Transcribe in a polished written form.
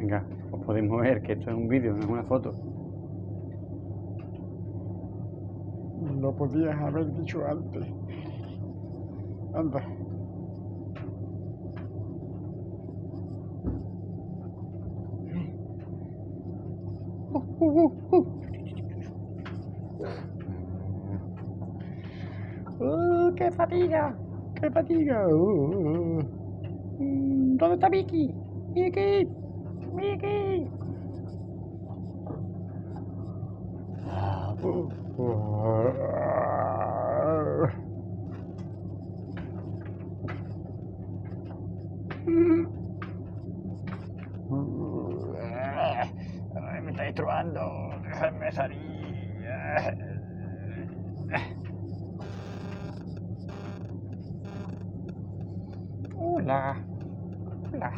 Venga, os podéis mover, que esto es un vídeo, no es una foto. Lo podías haber dicho antes. Anda. ¡Qué fatiga! ¡Qué fatiga! ¿Dónde está Vicky? ¡Vicky! ¡Vicky! Ay, me está estrubando. Déjame salir. Hola. Hola.